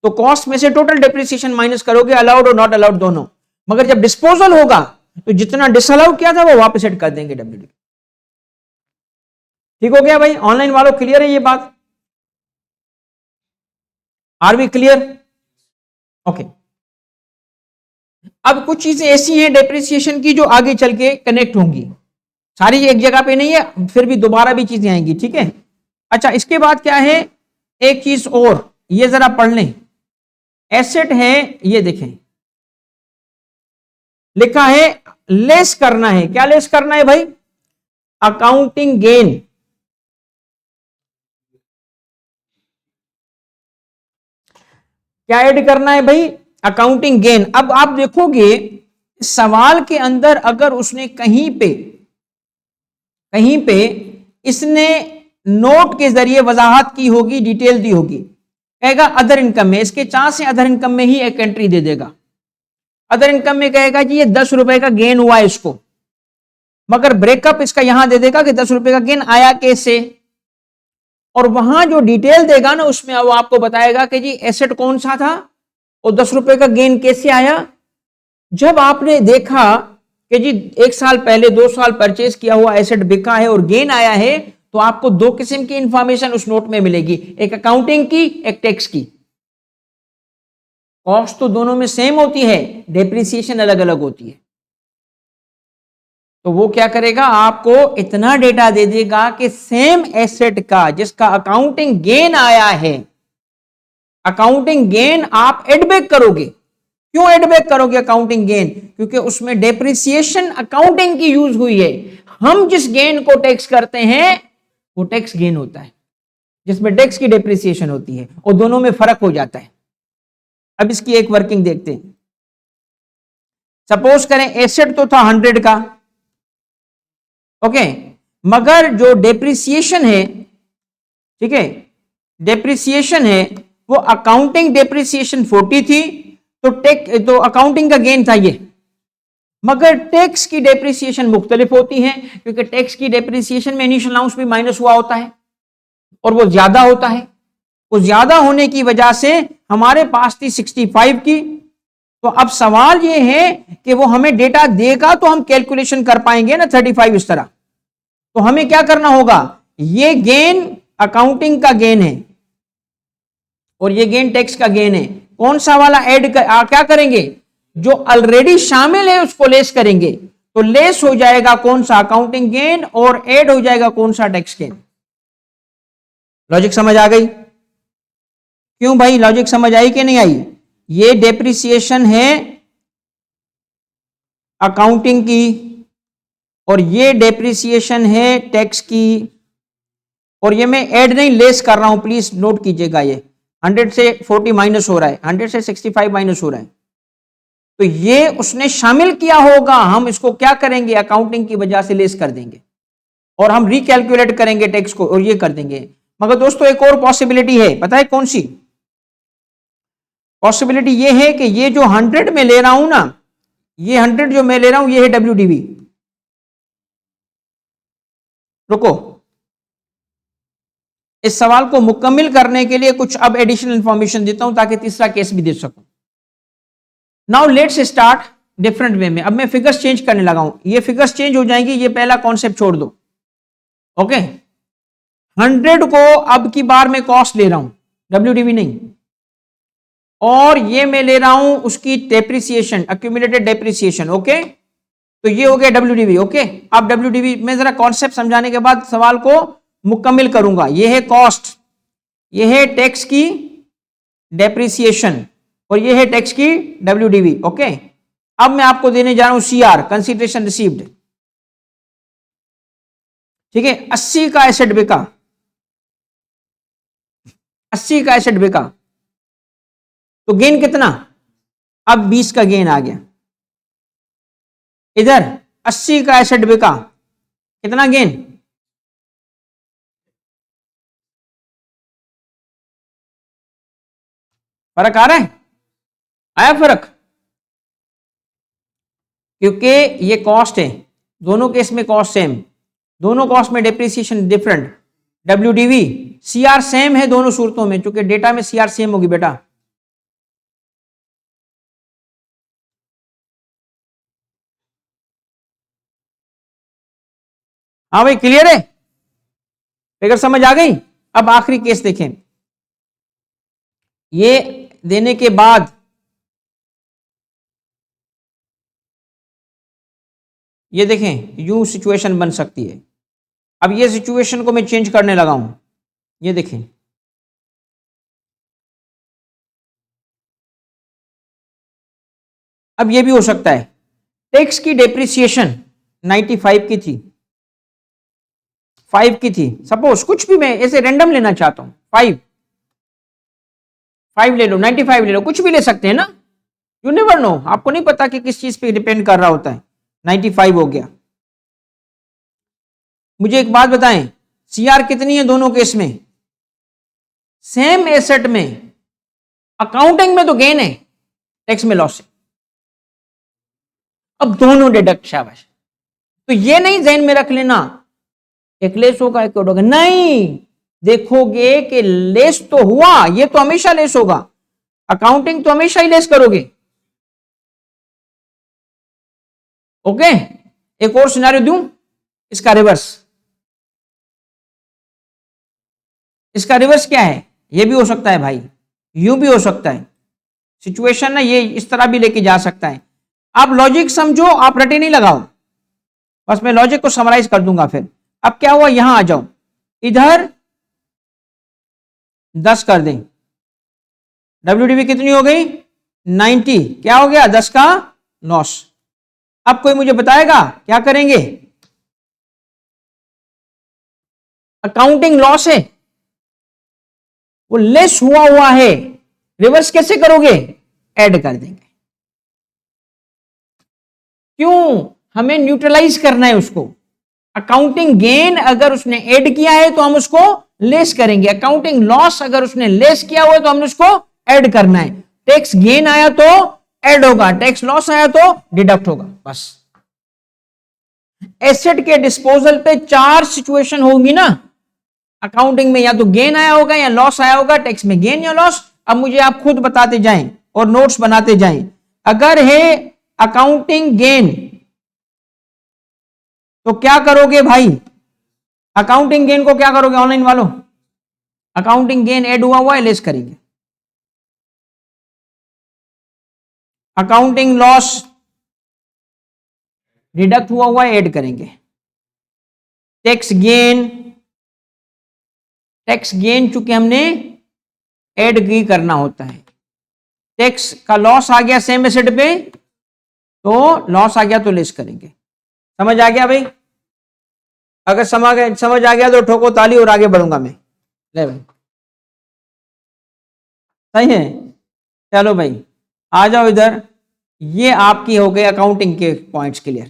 तो कॉस्ट में से टोटल डेप्रिसिएशन माइनस करोगे, अलाउड और नॉट अलाउड दोनों। मगर जब डिस्पोजल होगा तो जितना डिसअलाउ किया था वो वापस ऐड कर देंगे WDV। ठीक हो गया भाई? ऑनलाइन वालों क्लियर है ये बात? Are we clear? ओके। अब कुछ चीजें ऐसी हैं डेप्रिसिएशन की जो आगे चल के कनेक्ट होंगी, सारी एक जगह पे नहीं है, फिर भी दोबारा भी चीजें आएंगी। ठीक है, अच्छा इसके बाद क्या है? एक चीज और, ये जरा पढ़ लें। एसेट है, ये देखें लिखा है लेस करना है। क्या लेस करना है भाई? Accounting gain. क्या ऐड करना है भाई? Accounting gain. अब आप देखोगे सवाल के अंदर अगर उसने कहीं पे इसने नोट के जरिए वजाहत की होगी, डिटेल दी होगी, कहेगा अदर इनकम में, इसके चांस है अदर इनकम में ही एक एंट्री दे देगा। अदर इनकम में कहेगा जी ये 10 रुपए का गेन हुआ है इसको, मगर ब्रेकअप इसका यहां दे देगा कि 10 रुपए का गेन आया कैसे। और वहां जो डिटेल देगा ना उसमें वो आपको बताएगा कि जी एसेट कौन सा था और 10 रुपए का गेन कैसे आया? जब आपने देखा कि जी 1 साल पहले 2 साल परचेज किया हुआ एसेट बिका है और गेन आया है, तो आपको 2 किस्म की इंफॉर्मेशन उस नोट में मिलेगी, एक अकाउंटिंग की, एक टैक्स की। कॉस्ट तो दोनों में सेम होती है, डेप्रिसिएशन अलग अलग होती है। तो वो क्या करेगा, आपको इतना डेटा दे देगा कि सेम एसेट का जिसका अकाउंटिंग गेन आया है, अकाउंटिंग गेन आप एडबैक करोगे। क्यों एडबैक करोगे अकाउंटिंग गेन? क्योंकि उसमें डेप्रिसिएशन अकाउंटिंग की यूज हुई है। हम जिस गेन को टैक्स करते हैं वो टैक्स गेन होता है, जिसमें टैक्स की डेप्रिसिएशन होती है, और दोनों में फर्क हो जाता है। अब इसकी एक वर्किंग देखते हैं। सपोज करें एसेट तो था 100 का, ओके, मगर जो डेप्रिसिएशन है, ठीक है, डेप्रिसिएशन है वो अकाउंटिंग डेप्रिसिएशन 40 थी, तो अकाउंटिंग का गेन था ये, मगर टैक्स की डेप्रिसिएशन मुख्तलिफ होती है, क्योंकि टैक्स की डेप्रिसिएशन में इनिशियल अलाउंस भी माइनस हुआ होता है और वो ज्यादा होता है। वो ज्यादा होने की वजह से हमारे पास थी 65 की। तो अब सवाल ये है कि वो हमें डेटा देगा तो हम कैलकुलेशन कर पाएंगे ना 35 इस तरह। तो हमें क्या करना होगा, ये गेन अकाउंटिंग का गेन है और ये गेन टैक्स का गेन है, कौन सा वाला क्या करेंगे, जो ऑलरेडी शामिल है उसको लेस करेंगे। तो लेस हो जाएगा कौन सा, अकाउंटिंग गेन, और ऐड हो जाएगा कौन सा, टैक्स गेन। लॉजिक समझ आ गई? क्यों भाई, लॉजिक समझ आई कि नहीं आई? ये डेप्रिसिएशन है अकाउंटिंग की और ये डेप्रिसिएशन है टैक्स की, और ये मैं ऐड नहीं लेस कर रहा हूं, प्लीज नोट कीजिएगा। ये 100 से 40 माइनस हो रहा है, 100 से 65 माइनस हो रहा है, तो ये उसने शामिल किया होगा। हम इसको क्या करेंगे, अकाउंटिंग की वजह से लेस कर देंगे और हम रिकैलकुलेट करेंगे टैक्स को और ये कर देंगे। मगर दोस्तों एक और पॉसिबिलिटी है, पता है कौन सी पॉसिबिलिटी? ये है कि ये जो 100 में ले रहा हूं ना, ये 100 जो मैं ले रहा हूं ये है WDV। रुको, इस सवाल को मुकम्मल करने के लिए कुछ अब एडिशनल इंफॉर्मेशन देता हूं ताकि तीसरा केस भी दे सकूं। Now let's start different way में। अब मैं फिगर्स चेंज करने लगा हूं, ये फिगर्स चेंज हो जाएंगी, ये पहला कॉन्सेप्ट छोड़ दो, ओके। 100 को अब की बार मैं कॉस्ट ले रहा हूं, WDV नहीं, और ये मैं ले रहा हूं उसकी डेप्रिसिएशन, एक्यूमुलेटेड डेप्रिसिएशन, ओके। तो ये हो गया WDV, ओके। अब WDV में जरा कॉन्सेप्ट समझाने के बाद सवाल को मुकम्मल करूंगा। ये है कॉस्ट, ये है टैक्स की डेप्रिसिएशन, और ये है टैक्स की WDV, ओके। अब मैं आपको देने जा रहा हूं CR, कंसीडरेशन रिसीव्ड, ठीक है। 80 का एसेट बिका, 80 का एसेट बिका, तो गेन कितना, अब 20 का गेन आ गया। इधर 80 का एसेट बिका, कितना गेन, फर्क आ रहा है, आया फर्क? क्योंकि ये कॉस्ट है, दोनों केस में कॉस्ट सेम, दोनों कॉस्ट में depreciation different. WDV CR same है दोनों सूरतों में, क्योंकि डेटा में CR सेम होगी बेटा। हाँ भाई क्लियर है, फिगर समझ आ गई? अब आखिरी केस देखें, ये देने के बाद ये देखें यूं सिचुएशन बन सकती है। अब ये सिचुएशन को मैं चेंज करने लगा हूं, ये देखें, अब ये भी हो सकता है टैक्स की डेप्रिसिएशन 95 की थी, 5 की थी, सपोज कुछ भी मैं ऐसे रैंडम लेना चाहता हूं, 5 ले लो, 95 ले लो, कुछ भी ले सकते हैं ना, यू नेवर नो, आपको नहीं पता कि किस चीज पे डिपेंड कर रहा होता है। 95 हो गया। मुझे एक बात बताएं, CR कितनी है दोनों केस में, सेम एसेट में, अकाउंटिंग में तो गेन है, टैक्स में लॉस है। अब दोनों डिडक्ट, शाबाश। तो ये नहीं ध्यान में रख लेना एक लेस होगा एक होगा, नहीं, देखोगे कि लेस तो हुआ, ये तो हमेशा लेस होगा, अकाउंटिंग तो हमेशा ही लेस करोगे। ओके, एक और सिनारियो दूं, इसका रिवर्स। इसका रिवर्स क्या है, ये भी हो सकता है भाई, यूं भी हो सकता है सिचुएशन ना, ये इस तरह भी लेके जा सकता है। आप लॉजिक समझो, आप रटे नहीं लगाओ, बस मैं लॉजिक को समराइज कर दूंगा फिर। अब क्या हुआ, यहां आ जाओ, इधर 10 कर दें, WDV कितनी हो गई 90, क्या हो गया 10 का लॉस। अब कोई मुझे बताएगा क्या करेंगे, अकाउंटिंग लॉस है, वो लेस हुआ है, रिवर्स कैसे करोगे, ऐड कर देंगे। क्यों, हमें न्यूट्रलाइज करना है उसको। अकाउंटिंग गेन अगर उसने ऐड किया है तो हम उसको लेस करेंगे, अकाउंटिंग लॉस अगर उसने लेस किया हुआ है तो हमने उसको ऐड करना है। टैक्स गेन आया तो ऐड होगा, टैक्स लॉस आया तो डिडक्ट होगा, बस। एसेट के डिस्पोजल पे 4 सिचुएशन होंगी ना अकाउंटिंग में, या तो गेन आया होगा या लॉस आया होगा, टैक्स में गेन या लॉस। अब मुझे आप खुद बताते जाएं और नोट्स बनाते जाएं। अगर है अकाउंटिंग गेन तो क्या करोगे भाई, अकाउंटिंग गेन को क्या करोगे ऑनलाइन वालों, अकाउंटिंग गेन ऐड हुआ है लेस करेंगे, अकाउंटिंग लॉस डिडक्ट हुआ है ऐड करेंगे, टैक्स गेन चूंकि हमने ऐड ही करना होता है, टैक्स का लॉस आ गया सेम एसेट पे तो लॉस आ गया तो लेस करेंगे। समझ आ गया भाई, अगर समझ आ गया तो ठोको ताली और आगे बढ़ूंगा मैं। ले भाई, सही है, चलो भाई आ जाओ इधर। ये आपकी हो गई अकाउंटिंग के पॉइंट्स क्लियर।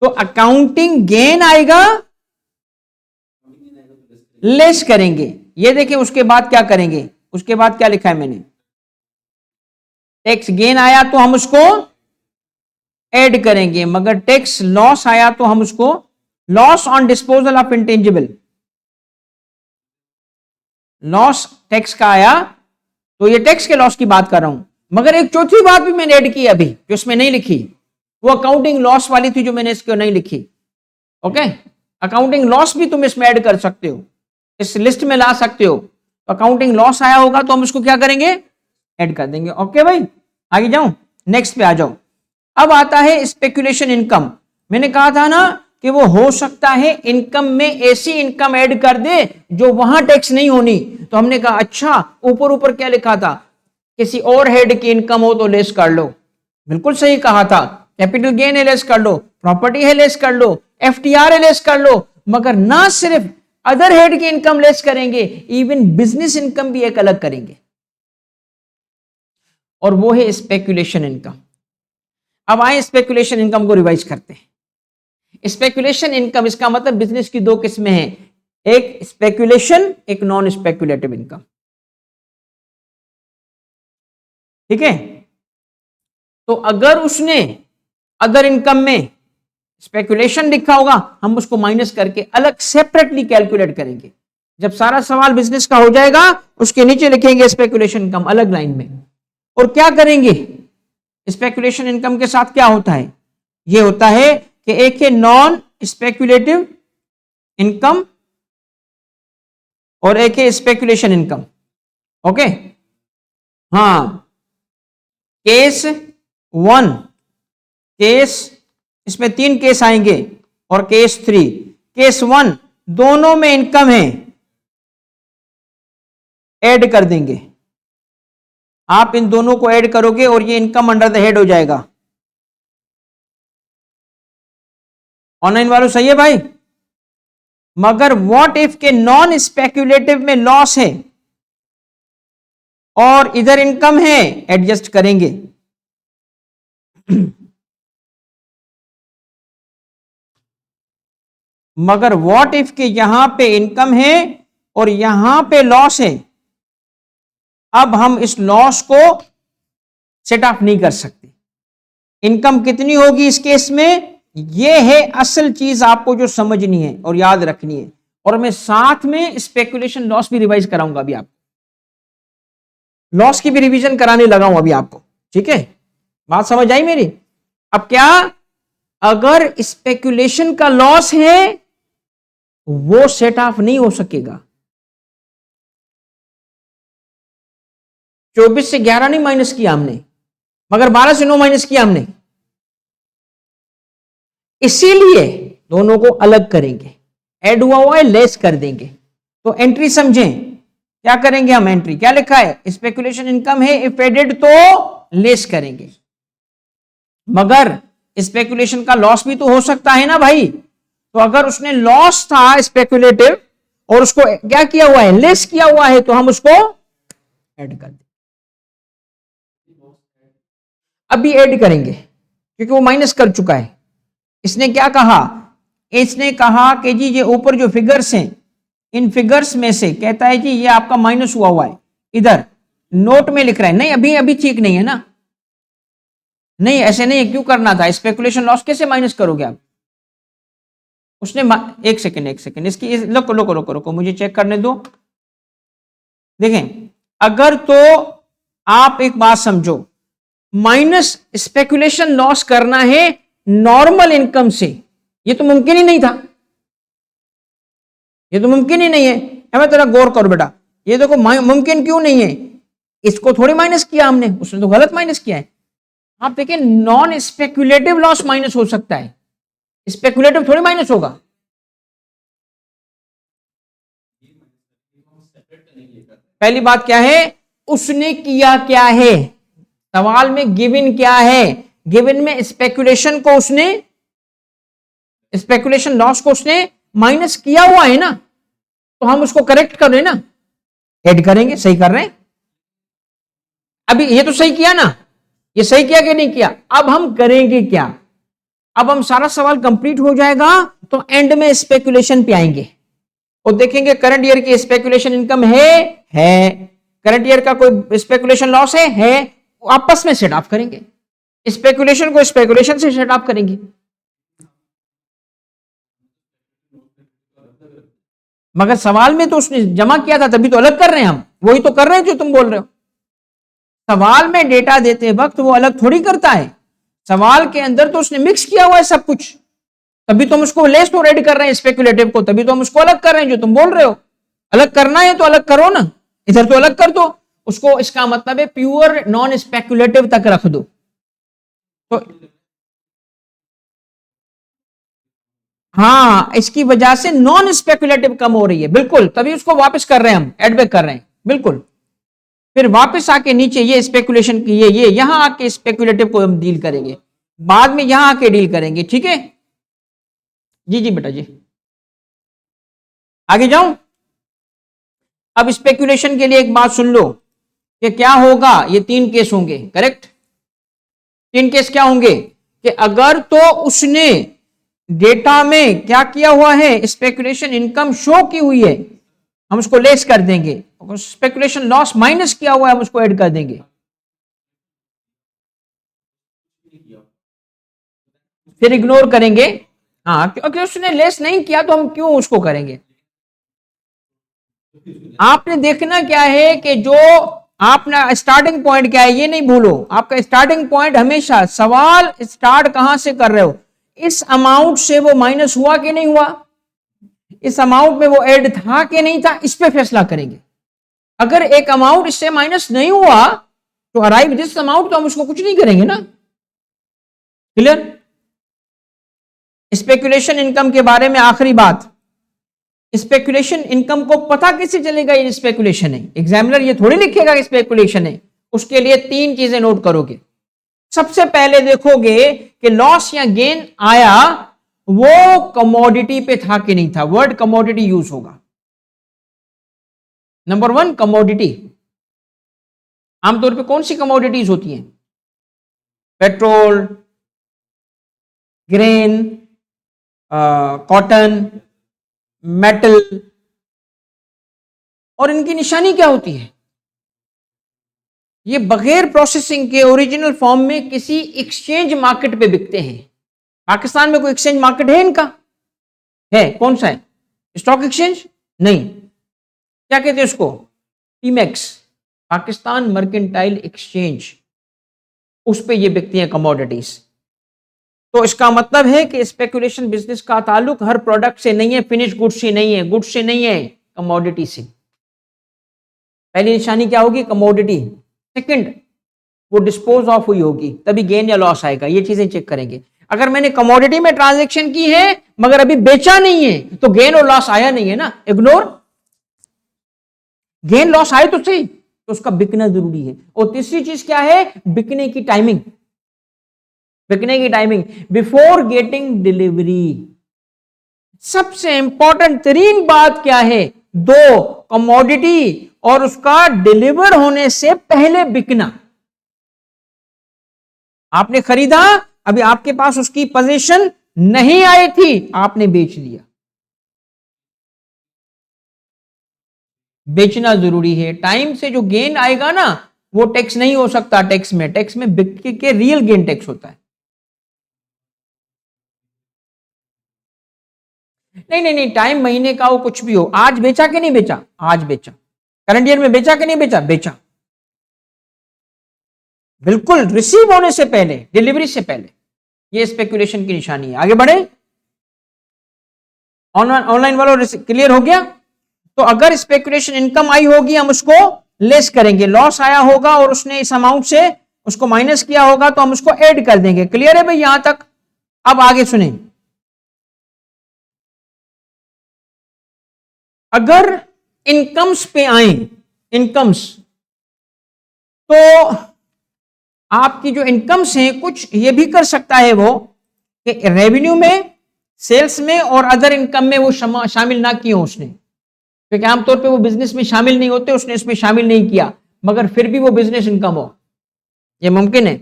तो अकाउंटिंग गेन आएगा लेस करेंगे, ये देखिए उसके बाद क्या करेंगे, उसके बाद क्या लिखा है मैंने, टैक्स गेन आया तो हम उसको ऐड करेंगे, मगर टैक्स लॉस आया तो हम उसको, loss on disposal of intangible, loss tax का आया तो ये टैक्स के लॉस की बात कर रहा हूं। मगर एक चौथी बात भी मैंने ऐड की अभी जो इसमें नहीं लिखी, वो अकाउंटिंग लॉस वाली थी जो मैंने इसको नहीं लिखी। ओके, अकाउंटिंग लॉस भी तुम इसमें ऐड कर सकते हो, इस लिस्ट में ला सकते हो। तो अकाउंटिंग लॉस आया होगा तो हम इसको क्या करेंगे, ऐड कर देंगे। ओके भाई, आगे जाऊं, नेक्स्ट पे आ जाओ। अब आता है स्पेकुलेशन इनकम। मैंने कहा था ना कि वो हो सकता है इनकम में ऐसी इनकम ऐड कर दे जो वहां टैक्स नहीं होनी। तो हमने कहा अच्छा, ऊपर ऊपर क्या लिखा था, किसी और हेड की इनकम हो तो लेस कर लो, बिल्कुल सही कहा था, कैपिटल गेन है लेस कर लो, प्रॉपर्टी है लेस कर लो, FTR है लेस कर लो। मगर ना सिर्फ अदर हेड की इनकम लेस करेंगे, इवन बिजनेस इनकम भी एक अलग करेंगे, और वो है स्पेकुलेशन इनकम। अब आए स्पेकुलेशन इनकम को रिवाइज करते हैं। स्पेकुलेशन इनकम, इसका मतलब बिजनेस की 2 किस्में हैं, एक स्पेकुलेशन, एक नॉन स्पेकुलेटिव इनकम। ठीक है, तो अगर उसने अदर इनकम में स्पेकुलेशन लिखा होगा, हम उसको माइनस करके अलग सेपरेटली कैलकुलेट करेंगे। जब सारा सवाल बिजनेस का हो जाएगा उसके नीचे लिखेंगे स्पेकुलेशन इनकम अलग लाइन में। और क्या करेंगे, स्पेकुलेशन इनकम के साथ क्या होता है, यह होता है कि एक है नॉन स्पेकुलेटिव इनकम और एक है स्पेकुलेशन इनकम। ओके, हाँ, केस 1, केस, इसमें 3 केस आएंगे, और केस 3। केस 1 दोनों में इनकम है, ऐड कर देंगे, आप इन दोनों को ऐड करोगे और ये इनकम अंडर द हेड हो जाएगा। ऑनलाइन वालों सही है भाई। मगर व्हाट इफ के नॉन स्पेक्युलेटिव में लॉस है और इधर इनकम है, एडजस्ट करेंगे। मगर व्हाट इफ के यहां पे इनकम है और यहां पे लॉस है, अब हम इस लॉस को सेट ऑफ नहीं कर सकते। इनकम कितनी होगी इस केस में, यह है असल चीज आपको जो समझनी है और याद रखनी है। और मैं साथ में स्पेकुलेशन लॉस भी रिवाइज कराऊंगा अभी आप। लॉस की भी रिवीजन कराने लगा हूं अभी आपको, ठीक है, बात समझ आई मेरी। अब क्या, अगर स्पेकुलेशन का लॉस है वो सेट ऑफ नहीं हो सकेगा। 24 से 11 नहीं माइनस किया हमने, मगर 12 से 9 माइनस किया हमने, इसीलिए दोनों को अलग करेंगे। ऐड हुआ है लेस कर देंगे। तो एंट्री समझें, क्या करेंगे हम, एंट्री क्या लिखा है, स्पेकुलेशन इनकम है, इफ एडेड तो लेस करेंगे। मगर स्पेकुलेशन का लॉस भी तो हो सकता है ना भाई। तो अगर उसने लॉस था स्पेकुलेटिव और उसको क्या किया हुआ है, लेस किया हुआ है, तो हम उसको ऐड कर दें। अभी ऐड करेंगे क्योंकि वो माइनस कर चुका है। इसने क्या कहा, इसने कहा कि जी ये ऊपर जो फिगर्स हैं, इन फिगर्स में से कहता है जी ये आपका माइनस हुआ है, इधर नोट में लिख रहा है। नहीं, अभी अभी ठीक नहीं है ना, नहीं ऐसे नहीं, क्यों करना था, स्पेकुलेशन लॉस कैसे माइनस करोगे आप। उसने एक सेकेंड इसकी लोको लोको लोको लोको मुझे चेक करने दो। देखें, अगर तो आप एक बात समझो, माइनस स्पेकुलेशन लॉस करना है नॉर्मल इनकम से, ये तो मुमकिन ही नहीं था, ये तो मुमकिन ही नहीं है। हमें तेरा गौर करो बेटा, ये देखो मुमकिन क्यों नहीं है, इसको थोड़ी माइनस किया हमने, उसने तो गलत माइनस किया है। आप देखिए, नॉन स्पेकुलेटिव लॉस माइनस हो सकता है, स्पेकुलेटिव थोड़ी माइनस होगा। पहली बात क्या है, उसने किया क्या है, सवाल में गिवन क्या है, गिवन में स्पेकुलेशन को उसने, स्पेकुलेशन लॉस को उसने माइनस किया हुआ है ना, तो हम उसको करेक्ट कर रहे हैं ना, ऐड करेंगे, सही कर रहे हैं। अभी ये तो सही किया ना, ये सही किया कि नहीं किया। अब हम करेंगे क्या, अब हम सारा सवाल कंप्लीट हो जाएगा तो एंड में स्पेकुलेशन पे आएंगे और देखेंगे करंट ईयर की स्पेकुलेशन इनकम है, करंट ईयर का कोई स्पेकुलेशन लॉस है, आपस में सेट ऑफ करेंगे, स्पेकुलेशन को स्पेकुलेशन से सेट ऑफ करेंगे। मगर सवाल में तो उसने जमा किया था, तभी तो अलग कर रहे हैं हम, वही तो कर रहे हैं जो तुम बोल रहे हो। सवाल में डेटा देते वक्त वो अलग थोड़ी करता है, सवाल के अंदर तो उसने मिक्स किया हुआ है सब कुछ, तभी तो हम उसको लेस तो रेड कर रहे हैं स्पेकुलेटिव को, तभी तो हम उसको अलग कर रहे हैं जो तुम बोल रहे हो। अलग करना है तो अलग करो ना, इधर तो अलग कर दो उसको, इसका मतलब है प्योर नॉन स्पेकुलेटिव तक रख दो। तो हाँ, इसकी वजह से नॉन स्पेकुलेटिव कम हो रही है, बिल्कुल, तभी उसको वापस कर रहे हैं हम, एडबैक कर रहे हैं, बिल्कुल। फिर वापस आके नीचे ये स्पेकुलेशन की ये यहां आके स्पेकुलेटिव को हम डील करेंगे, बाद में यहां आके डील करेंगे, ठीक है। जी जी बेटा जी, आगे जाऊं। अब स्पेकुलेशन के लिए एक बात सुन लो कि क्या होगा, ये 3 केस होंगे, करेक्ट। 3 केस क्या होंगे कि अगर तो उसने डेटा में क्या किया हुआ है, स्पेकुलेशन इनकम शो की हुई है, हम उसको लेस कर देंगे, स्पेकुलेशन लॉस माइनस किया हुआ है, हम उसको ऐड कर देंगे। फिर इग्नोर करेंगे, हाँ क्योंकि उसने लेस नहीं किया तो हम क्यों उसको करेंगे। आपने देखना क्या है कि जो आपने स्टार्टिंग पॉइंट क्या है ये नहीं भूलो, आपका स्टार्टिंग पॉइंट हमेशा, सवाल स्टार्ट कहां से कर रहे हो, इस अमाउंट से वो माइनस हुआ कि नहीं हुआ, इस अमाउंट में वो ऐड था कि नहीं था, इस पे फैसला करेंगे। अगर एक अमाउंट इससे माइनस नहीं हुआ तो अराइव दिस अमाउंट, तो हम उसको कुछ नहीं करेंगे ना, क्लियर। स्पेकुलेशन इनकम के बारे में आखिरी बात, स्पेकुलेशन इनकम को पता कैसे चलेगा ये स्पेकुलेशन है, एग्जामिनर ये थोड़ी लिखेगा कि स्पेकुलेशन है। उसके लिए 3 चीजें नोट करोगे। सबसे पहले देखोगे कि लॉस या गेन आया वो कमोडिटी पे था कि नहीं था, वर्ड कमोडिटी यूज होगा। नंबर 1 कमोडिटी, आमतौर पे कौन सी कमोडिटीज होती हैं, पेट्रोल, ग्रेन, कॉटन, मेटल, और इनकी निशानी क्या होती है, ये बगैर प्रोसेसिंग के ओरिजिनल फॉर्म में किसी एक्सचेंज मार्केट पे बिकते हैं। पाकिस्तान में कोई एक्सचेंज मार्केट है इनका, है, कौन सा है, स्टॉक एक्सचेंज नहीं, क्या कहते हैं उसको, टीमैक्स, पाकिस्तान मर्केंटाइल एक्सचेंज, उस पे ये बिकती हैं कमोडिटीज। तो इसका मतलब है कि स्पेकुलेशन बिजनेस का ताल्लुक हर प्रोडक्ट से नहीं है, फिनिश गुड्स से नहीं है, गुड्स से नहीं है, कमोडिटी से। पहली निशानी क्या होगी? कमोडिटी। सेकंड, वो डिस्पोज ऑफ हुई होगी, तभी गेन या लॉस आएगा। ये चीजें चेक करेंगे। अगर मैंने कमोडिटी में ट्रांजैक्शन की है मगर अभी बेचा नहीं है तो गेन और लॉस आया नहीं है ना, इग्नोर। गेन लॉस आए तो सही, तो उसका बिकना जरूरी है। और तीसरी चीज क्या है? बिकने की टाइमिंग। बिकने की टाइमिंग बिफोर गेटिंग डिलीवरी। सबसे इंपॉर्टेंट तरीन बात क्या है? दो, कमोडिटी और उसका डिलीवर होने से पहले बिकना। आपने खरीदा, अभी आपके पास उसकी पोजीशन नहीं आई थी, आपने बेच दिया। बेचना जरूरी है। टाइम से जो गेन आएगा ना वो टैक्स नहीं हो सकता। टैक्स में बिक्री के रियल गेन टैक्स होता है। नहीं, टाइम महीने का हो, कुछ भी हो। आज बेचा कि नहीं बेचा? आज बेचा। करंट ईयर में बेचा कि नहीं बेचा? बेचा। बिल्कुल रिसीव होने से पहले, डिलीवरी से पहले। ये स्पेकुलेशन की निशानी है। आगे बढ़े। ऑनलाइन वालों क्लियर हो गया? तो अगर स्पेकुलेशन इनकम आई होगी हम उसको लेस करेंगे, लॉस आया होगा और उसने इस अमाउंट से उसको माइनस किया होगा तो हम उसको ऐड कर देंगे। क्लियर है भाई यहां तक? अब आगे सुने। अगर इनकम्स पे आए, इनकम्स, तो आपकी जो इनकम्स हैं कुछ ये भी कर सकता है वो कि रेवेन्यू में, सेल्स में और अदर इनकम में वो शामिल ना किए उसने, क्योंकि आमतौर पे वो बिजनेस में शामिल नहीं होते, उसने इसमें शामिल नहीं किया, मगर फिर भी वो बिजनेस इनकम हो, ये मुमकिन है।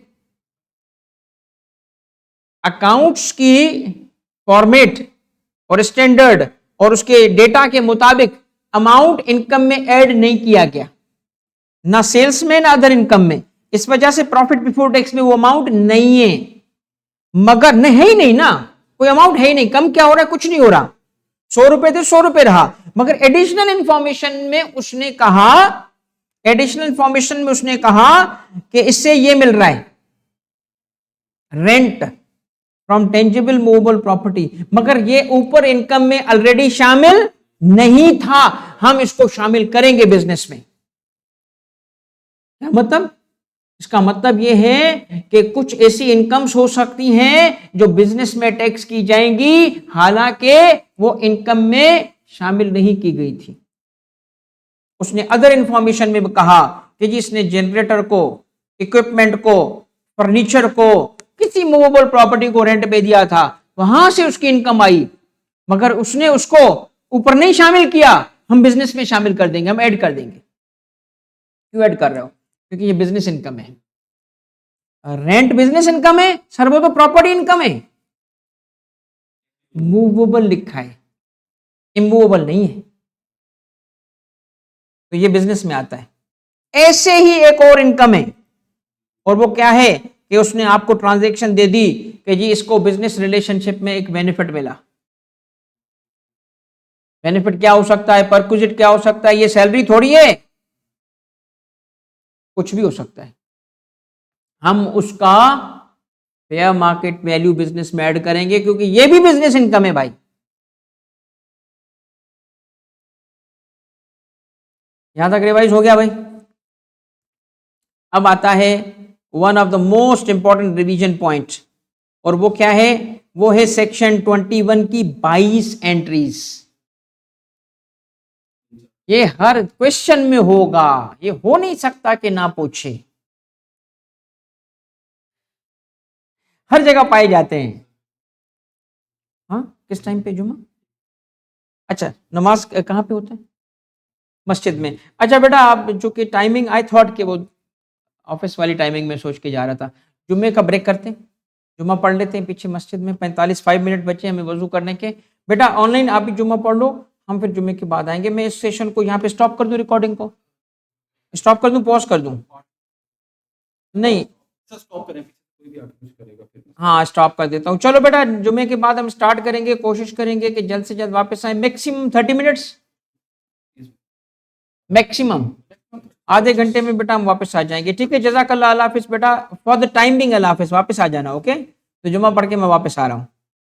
अकाउंट्स की फॉर्मेट और स्टैंडर्ड और उसके डेटा के मुताबिक अमाउंट इनकम में ऐड नहीं किया गया, ना सेल्स में ना अदर इनकम में। इस वजह से प्रॉफिट बिफोर टैक्स में वो अमाउंट नहीं है। मगर नहीं है ही नहीं ना, कोई अमाउंट है ही नहीं। कम क्या हो रहा है? कुछ नहीं हो रहा। 100 रुपए थे, 100 रुपए रहा। मगर एडिशनल इंफॉर्मेशन में उसने कहा, एडिशनल इंफॉर्मेशन में उसने कहा कि इससे ये मिल रहा है, rent from tangible movable property, मगर ये ऊपर इनकम में ऑलरेडी शामिल नहीं था। हम इसको शामिल करेंगे बिजनेस में। क्या मतलब? इसका मतलब यह है कि कुछ ऐसी इनकम्स हो सकती हैं जो बिजनेस में टैक्स की जाएंगी, हालांकि वो इनकम में शामिल नहीं की गई थी। उसने अदर इंफॉर्मेशन में कहा कि जी इसने जनरेटर को, इक्विपमेंट को, फर्नीचर को, किसी मूवेबल प्रॉपर्टी को रेंट पे दिया था, वहां से उसकी इनकम आई, मगर उसने उसको ऊपर नहीं शामिल किया। हम बिजनेस में शामिल कर देंगे, हम ऐड कर देंगे। क्यों ऐड कर रहे हो? क्योंकि ये बिजनेस इनकम है। रेंट बिजनेस इनकम है सर, वो तो प्रॉपर्टी इनकम है। मूवेबल लिखा है, इमूवेबल नहीं है, तो ये बिजनेस में आता है। ऐसे ही एक और इनकम है, और वो क्या है कि उसने आपको ट्रांजैक्शन दे दी कि जी इसको बिजनेस रिलेशनशिप में एक बेनिफिट मिला। बेनिफिट क्या हो सकता है? परक्विजिट क्या हो सकता है? ये सैलरी थोड़ी है, कुछ भी हो सकता है। हम उसका फेयर मार्केट वैल्यू बिजनेस में ऐड करेंगे, क्योंकि ये भी बिजनेस इनकम है भाई। यहां तक रिवाइज हो गया भाई? अब आता है one of the most important revision point, और वो क्या है? वो है सेक्शन 21 की 22 एंट्रीज। ये हर क्वेश्चन में होगा, ये हो नहीं सकता कि ना पूछे, हर जगह पाए जाते हैं। हाँ, किस टाइम पे जुमा? अच्छा, नमाज कहाँ पे होता है? मस्जिद में। अच्छा बेटा, आप जो कि टाइमिंग, आई थॉट कि वो ऑफिस वाली टाइमिंग में सोच के जा रहा था, जुम्मे का ब्रेक करते हैं, जुम्मा पढ़ लेते हैं पीछे मस्जिद में। 5 मिनट बचे हमें वजू करने के। बेटा ऑनलाइन आप भी जुम्मा पढ़ लो, हम फिर जुम्मे के बाद आएंगे। मैं इस सेशन को यहाँ पे स्टॉप कर दूं, रिकॉर्डिंग को स्टॉप कर दूं, पॉज कर दूं? नहीं, स्टॉप करें, कोई भी आगे कुछ करेगा फिर। हाँ स्टॉप कर देता हूँ। चलो बेटा, जुम्मे के बाद हम स्टार्ट करेंगे, कोशिश करेंगे कि जल्द से जल्द वापस आए। Maximum 30 minutes, maximum. आधे घंटे में बेटा हम वापस आ जाएंगे, ठीक है। जज़ाकल्लाह, अल्लाह हाफिज़ बेटा, फॉर द टाइम बिंग अल्लाह हाफिज़, वापस आ जाना, ओके। तो जुमा पढ़ के मैं वापस आ रहा हूँ।